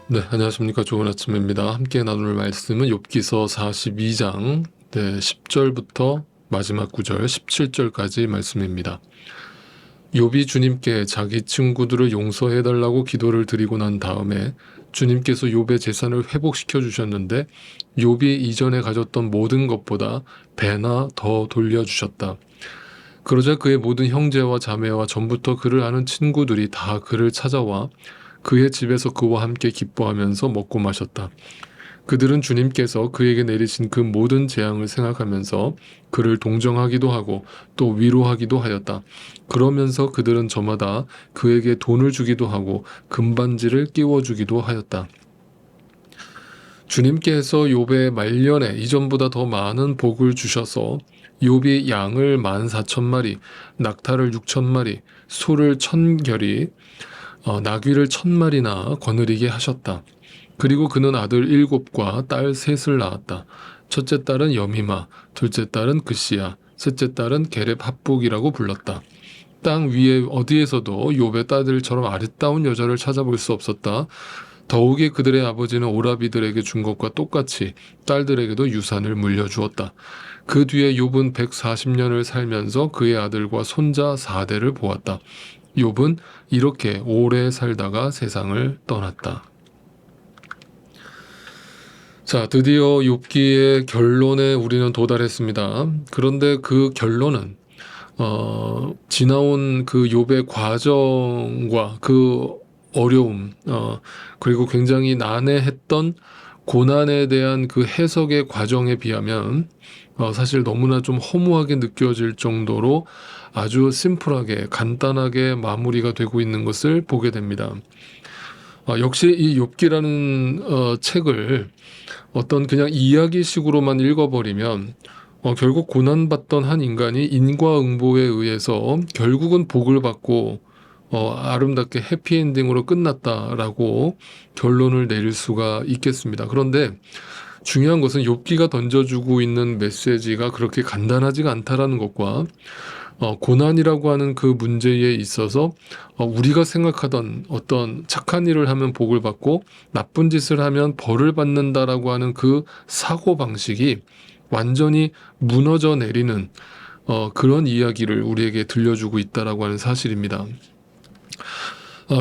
네, 안녕하십니까. 좋은 아침입니다. 함께 나눌 말씀은 욥기서 42장 10절부터 마지막 9절 17절까지 말씀입니다. 욥이 주님께 자기 친구들을 용서해달라고 기도를 드리고 난 다음에 주님께서 욥의 재산을 회복시켜 주셨는데 욥이 이전에 가졌던 모든 것보다 배나 더 돌려주셨다. 그러자 그의 모든 형제와 자매와 전부터 그를 아는 친구들이 다 그를 찾아와 그의 집에서 그와 함께 기뻐하면서 먹고 마셨다. 그들은 주님께서 그에게 내리신 그 모든 재앙을 생각하면서 그를 동정하기도 하고 또 위로하기도 하였다. 그러면서 그들은 저마다 그에게 돈을 주기도 하고 금반지를 끼워주기도 하였다. 주님께서 욥의 말년에 이전보다 더 많은 복을 주셔서 욥이 양을 14,000마리, 낙타를 6,000마리, 소를 1,000결이, 나귀를 1,000마리나 거느리게 하셨다. 그리고 그는 아들 7과 딸 3을 낳았다. 첫째 딸은 여미마, 둘째 딸은 그시야, 셋째 딸은 게렙 합북이라고 불렀다. 땅 위에 어디에서도 욥의 딸들처럼 아름다운 여자를 찾아볼 수 없었다. 더욱이 그들의 아버지는 오라비들에게 준 것과 똑같이 딸들에게도 유산을 물려주었다. 그 뒤에 욥은 140년을 살면서 그의 아들과 손자 4대를 보았다. 욥은 이렇게 오래 살다가 세상을 떠났다. 자, 드디어 욥기의 결론에 우리는 도달했습니다. 그런데 그 결론은 지나온 그 욥의 과정과 그 어려움, 그리고 굉장히 난해했던 고난에 대한 그 해석의 과정에 비하면 사실 너무나 좀 허무하게 느껴질 정도로 아주 심플하게 간단하게 마무리가 되고 있는 것을 보게 됩니다. 역시 이 욥기라는 책을 어떤 그냥 이야기식으로만 읽어버리면 결국 고난받던 한 인간이 인과응보에 의해서 결국은 복을 받고 아름답게 해피엔딩으로 끝났다라고 결론을 내릴 수가 있겠습니다. 그런데 중요한 것은 욥기가 던져주고 있는 메시지가 그렇게 간단하지가 않다라는 것과 고난이라고 하는 그 문제에 있어서 우리가 생각하던 어떤 착한 일을 하면 복을 받고 나쁜 짓을 하면 벌을 받는다라고 하는 그 사고방식이 완전히 무너져 내리는 그런 이야기를 우리에게 들려주고 있다라고 하는 사실입니다.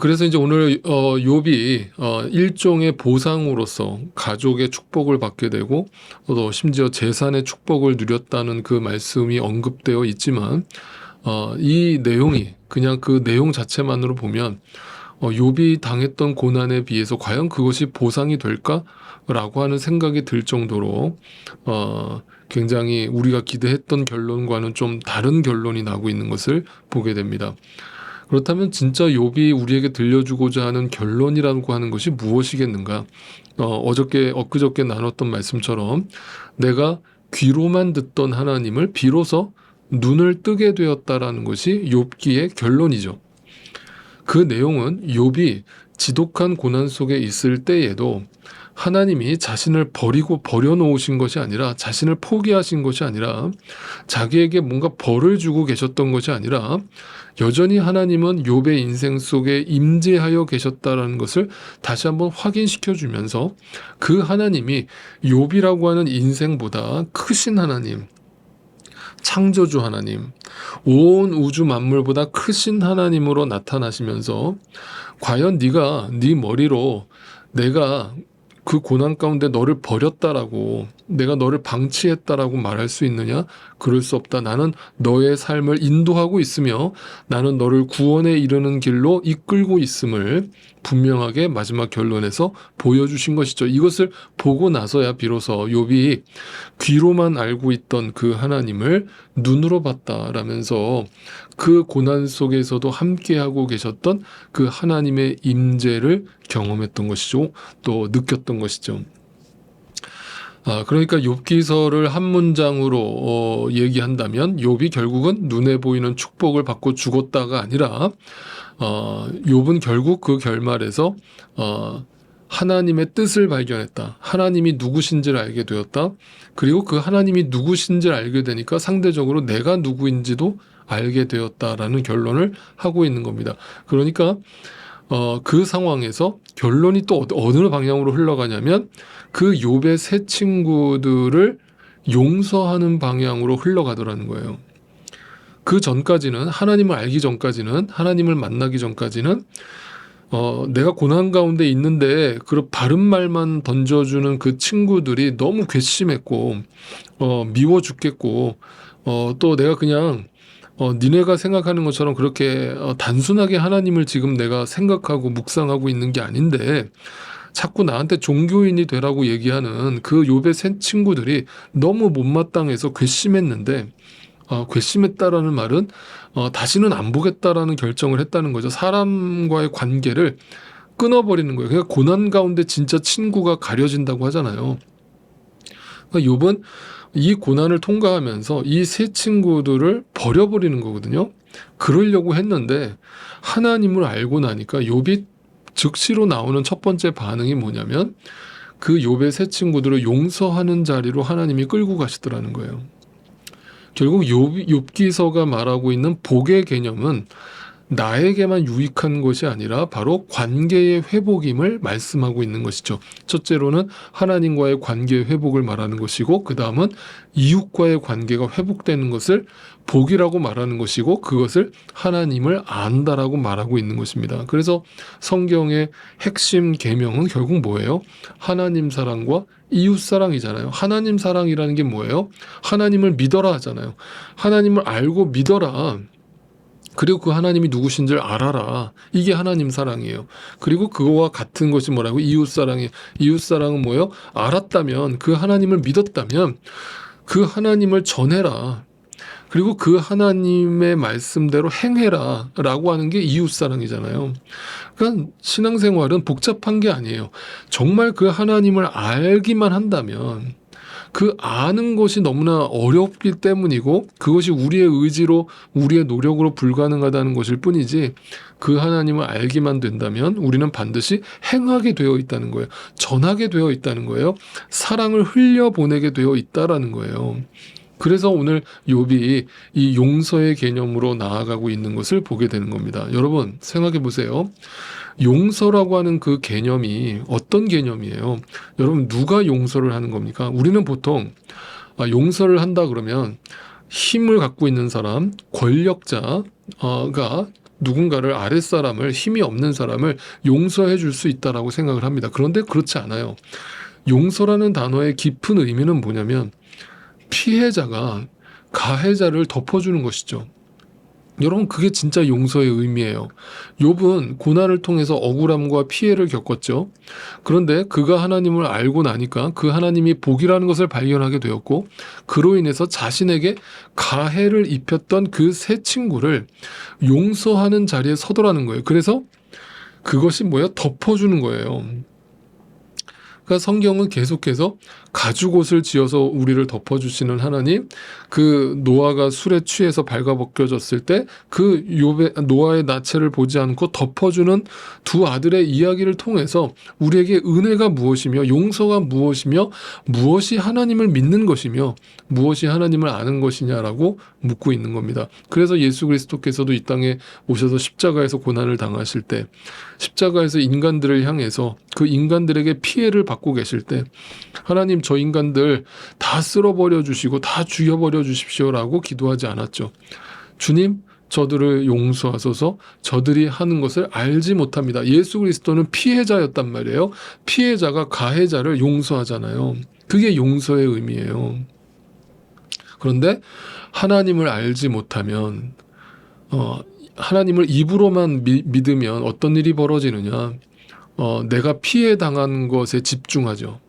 그래서 이제 오늘 욥이 일종의 보상으로서 가족의 축복을 받게 되고 또 심지어 재산의 축복을 누렸다는 그 말씀이 언급되어 있지만 이 내용이 그냥 그 내용 자체만으로 보면 욥이 당했던 고난에 비해서 과연 그것이 보상이 될까라고 하는 생각이 들 정도로 굉장히 우리가 기대했던 결론과는 좀 다른 결론이 나고 있는 것을 보게 됩니다. 그렇다면 진짜 욥이 우리에게 들려주고자 하는 결론이라고 하는 것이 무엇이겠는가? 엊그저께 나눴던 말씀처럼 내가 귀로만 듣던 하나님을 비로소 눈을 뜨게 되었다라는 것이 욥기의 결론이죠. 그 내용은 욥이 지독한 고난 속에 있을 때에도 하나님이 자신을 버려놓으신 것이 아니라 자신을 포기하신 것이 아니라 자기에게 뭔가 벌을 주고 계셨던 것이 아니라 여전히 하나님은 욥의 인생 속에 임재하여 계셨다라는 것을 다시 한번 확인시켜 주면서 그 하나님이 욥이라고 하는 인생보다 크신 하나님, 창조주 하나님, 온 우주 만물보다 크신 하나님으로 나타나시면서 과연 네가 네 머리로 내가 그 고난 가운데 너를 버렸다라고 내가 너를 방치했다라고 말할 수 있느냐? 그럴 수 없다. 나는 너의 삶을 인도하고 있으며 나는 너를 구원에 이르는 길로 이끌고 있음을 분명하게 마지막 결론에서 보여주신 것이죠. 이것을 보고 나서야 비로소 욥이 귀로만 알고 있던 그 하나님을 눈으로 봤다라면서 그 고난 속에서도 함께하고 계셨던 그 하나님의 임재를 경험했던 것이죠. 또 느꼈던 것이죠. 그러니까 욥기서를 한 문장으로 얘기한다면 욥이 결국은 눈에 보이는 축복을 받고 죽었다가 아니라 욥은 결국 그 결말에서 하나님의 뜻을 발견했다. 하나님이 누구신지를 알게 되었다. 그리고 그 하나님이 누구신지를 알게 되니까 상대적으로 내가 누구인지도 알게 되었다라는 결론을 하고 있는 겁니다. 그러니까 그 상황에서 결론이 또 어느 방향으로 흘러가냐면 그 욥의 세 친구들을 용서하는 방향으로 흘러가더라는 거예요. 그 전까지는, 하나님을 알기 전까지는, 하나님을 만나기 전까지는 내가 고난 가운데 있는데 그런 바른 말만 던져주는 그 친구들이 너무 괘씸했고 미워 죽겠고 또 내가 그냥 니네가 생각하는 것처럼 그렇게 단순하게 하나님을 지금 내가 생각하고 묵상하고 있는 게 아닌데 자꾸 나한테 종교인이 되라고 얘기하는 그 욥의 새 친구들이 너무 못마땅해서 괘씸했는데 괘씸했다라는 말은 다시는 안 보겠다라는 결정을 했다는 거죠. 사람과의 관계를 끊어버리는 거예요. 그러니까 고난 가운데 진짜 친구가 가려진다고 하잖아요. 그러니까 욥은 이 고난을 통과하면서 이 세 친구들을 버려버리는 거거든요. 그러려고 했는데 하나님을 알고 나니까 욥이 즉시로 나오는 첫 번째 반응이 뭐냐면 그 욥의 세 친구들을 용서하는 자리로 하나님이 끌고 가시더라는 거예요. 결국 욥기서가 말하고 있는 복의 개념은 나에게만 유익한 것이 아니라 바로 관계의 회복임을 말씀하고 있는 것이죠. 첫째로는 하나님과의 관계의 회복을 말하는 것이고, 그 다음은 이웃과의 관계가 회복되는 것을 복이라고 말하는 것이고, 그것을 하나님을 안다라고 말하고 있는 것입니다. 그래서 성경의 핵심 계명은 결국 뭐예요? 하나님 사랑과 이웃 사랑이잖아요. 하나님 사랑이라는 게 뭐예요? 하나님을 믿어라 하잖아요. 하나님을 알고 믿어라. 그리고 그 하나님이 누구신 줄 알아라. 이게 하나님 사랑이에요. 그리고 그거와 같은 것이 뭐라고? 이웃 사랑이. 이웃 사랑은 뭐예요? 알았다면, 그 하나님을 믿었다면 그 하나님을 전해라. 그리고 그 하나님의 말씀대로 행해라 라고 하는 게 이웃 사랑이잖아요. 그러니까 신앙생활은 복잡한 게 아니에요. 정말 그 하나님을 알기만 한다면, 그 아는 것이 너무나 어렵기 때문이고 그것이 우리의 의지로 우리의 노력으로 불가능하다는 것일 뿐이지, 그 하나님을 알기만 된다면 우리는 반드시 행하게 되어 있다는 거예요. 전하게 되어 있다는 거예요. 사랑을 흘려보내게 되어 있다라는 거예요. 그래서 오늘 욥이 이 용서의 개념으로 나아가고 있는 것을 보게 되는 겁니다. 여러분 생각해 보세요. 용서라고 하는 그 개념이 어떤 개념이에요? 여러분 누가 용서를 하는 겁니까? 우리는 보통 용서를 한다 그러면 힘을 갖고 있는 사람, 권력자가 누군가를, 아랫사람을, 힘이 없는 사람을 용서해 줄 수 있다라고 생각을 합니다. 그런데 그렇지 않아요. 용서라는 단어의 깊은 의미는 뭐냐면 피해자가 가해자를 덮어주는 것이죠. 여러분 그게 진짜 용서의 의미예요. 욥은 고난을 통해서 억울함과 피해를 겪었죠. 그런데 그가 하나님을 알고 나니까 그 하나님이 복이라는 것을 발견하게 되었고, 그로 인해서 자신에게 가해를 입혔던 그 세 친구를 용서하는 자리에 서더라는 거예요. 그래서 그것이 뭐예요? 덮어주는 거예요. 그러니까 성경은 계속해서 가죽옷을 지어서 우리를 덮어주시는 하나님, 그 노아가 술에 취해서 발가벗겨졌을 때 그 노아의 나체를 보지 않고 덮어주는 두 아들의 이야기를 통해서 우리에게 은혜가 무엇이며 용서가 무엇이며 무엇이 하나님을 믿는 것이며 무엇이 하나님을 아는 것이냐라고 묻고 있는 겁니다. 그래서 예수 그리스도께서도 이 땅에 오셔서 십자가에서 고난을 당하실 때, 십자가에서 인간들을 향해서 그 인간들에게 피해를 받고 계실 때 하나님 저 인간들 다 쓸어버려 주시고 다 죽여버려 주십시오라고 기도하지 않았죠. 주님 저들을 용서하소서, 저들이 하는 것을 알지 못합니다. 예수 그리스도는 피해자였단 말이에요. 피해자가 가해자를 용서하잖아요. 그게 용서의 의미예요. 그런데 하나님을 알지 못하면, 하나님을 입으로만 믿으면 어떤 일이 벌어지느냐, 내가 피해 당한 것에 집중하죠.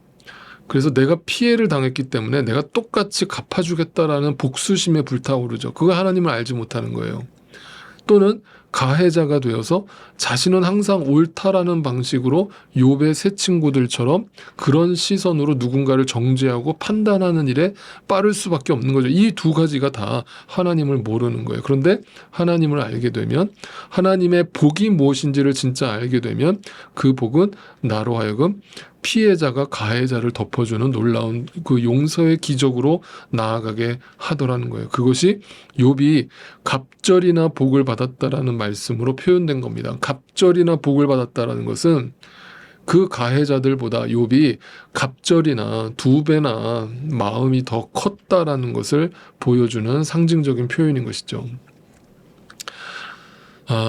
그래서 내가 피해를 당했기 때문에 내가 똑같이 갚아주겠다라는 복수심에 불타오르죠. 그거 하나님을 알지 못하는 거예요. 또는 가해자가 되어서 자신은 항상 옳다라는 방식으로 욥의 세 친구들처럼 그런 시선으로 누군가를 정죄하고 판단하는 일에 빠를 수밖에 없는 거죠. 이 두 가지가 다 하나님을 모르는 거예요. 그런데 하나님을 알게 되면, 하나님의 복이 무엇인지를 진짜 알게 되면 그 복은 나로 하여금 피해자가 가해자를 덮어주는 놀라운 그 용서의 기적으로 나아가게 하더라는 거예요. 그것이 욥이 갑절이나 복을 받았다라는 말씀으로 표현된 겁니다. 갑절이나 복을 받았다라는 것은 그 가해자들보다 욥이 갑절이나 2배나 마음이 더 컸다라는 것을 보여주는 상징적인 표현인 것이죠.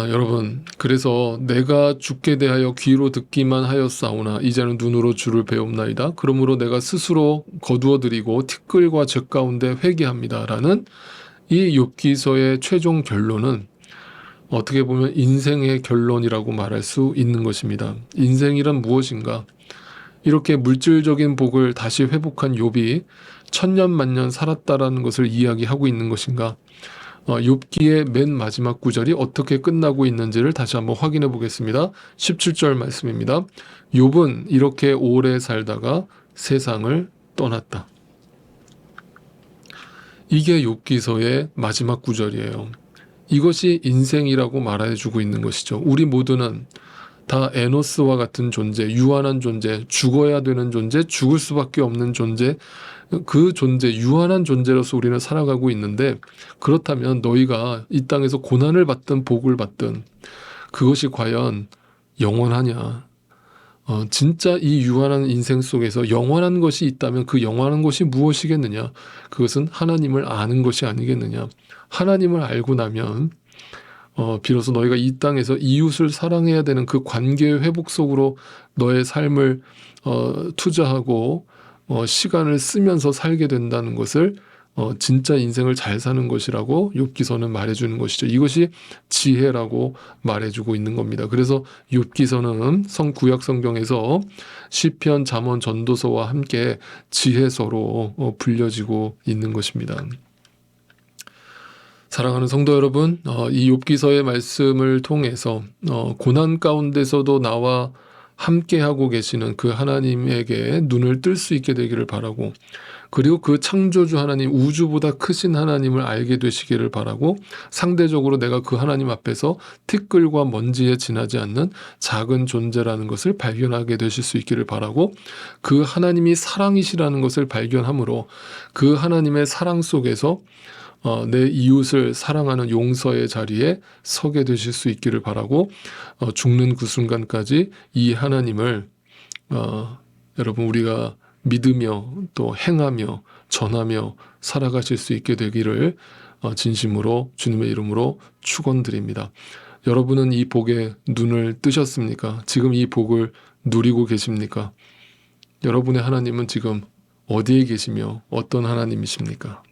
여러분, 그래서 내가 주께 대하여 귀로 듣기만 하였사오나 이제는 눈으로 주를 배웁나이다. 그러므로 내가 스스로 거두어드리고 티끌과 적 가운데 회개합니다. 라는 이 욥기서의 최종 결론은 어떻게 보면 인생의 결론이라고 말할 수 있는 것입니다. 인생이란 무엇인가? 이렇게 물질적인 복을 다시 회복한 욥이 천년만년 살았다라는 것을 이야기하고 있는 것인가? 욥기의 맨 마지막 구절이 어떻게 끝나고 있는지를 다시 한번 확인해 보겠습니다. 17절 말씀입니다. 욥은 이렇게 오래 살다가 세상을 떠났다. 이게 욥기서의 마지막 구절이에요. 이것이 인생이라고 말해주고 있는 것이죠. 우리 모두는 다 에노스와 같은 존재, 유한한 존재, 죽어야 되는 존재, 죽을 수밖에 없는 존재, 그 존재, 유한한 존재로서 우리는 살아가고 있는데, 그렇다면 너희가 이 땅에서 고난을 받든 복을 받든 그것이 과연 영원하냐? 진짜 이 유한한 인생 속에서 영원한 것이 있다면 그 영원한 것이 무엇이겠느냐? 그것은 하나님을 아는 것이 아니겠느냐? 하나님을 알고 나면 비로소 너희가 이 땅에서 이웃을 사랑해야 되는 그 관계의 회복 속으로 너의 삶을 투자하고 시간을 쓰면서 살게 된다는 것을 진짜 인생을 잘 사는 것이라고 욥기서는 말해주는 것이죠. 이것이 지혜라고 말해주고 있는 겁니다. 그래서 욥기서는 구약 성경에서 시편, 잠언, 전도서와 함께 지혜서로 불려지고 있는 것입니다. 사랑하는 성도 여러분, 이 욥기서의 말씀을 통해서 고난 가운데서도 나와 함께하고 계시는 그 하나님에게 눈을 뜰 수 있게 되기를 바라고, 그리고 그 창조주 하나님, 우주보다 크신 하나님을 알게 되시기를 바라고, 상대적으로 내가 그 하나님 앞에서 티끌과 먼지에 지나지 않는 작은 존재라는 것을 발견하게 되실 수 있기를 바라고, 그 하나님이 사랑이시라는 것을 발견함으로 그 하나님의 사랑 속에서 내 이웃을 사랑하는 용서의 자리에 서게 되실 수 있기를 바라고, 죽는 그 순간까지 이 하나님을 여러분 우리가 믿으며 또 행하며 전하며 살아가실 수 있게 되기를 진심으로 주님의 이름으로 축원드립니다. 여러분은 이 복에 눈을 뜨셨습니까? 지금 이 복을 누리고 계십니까? 여러분의 하나님은 지금 어디에 계시며 어떤 하나님이십니까?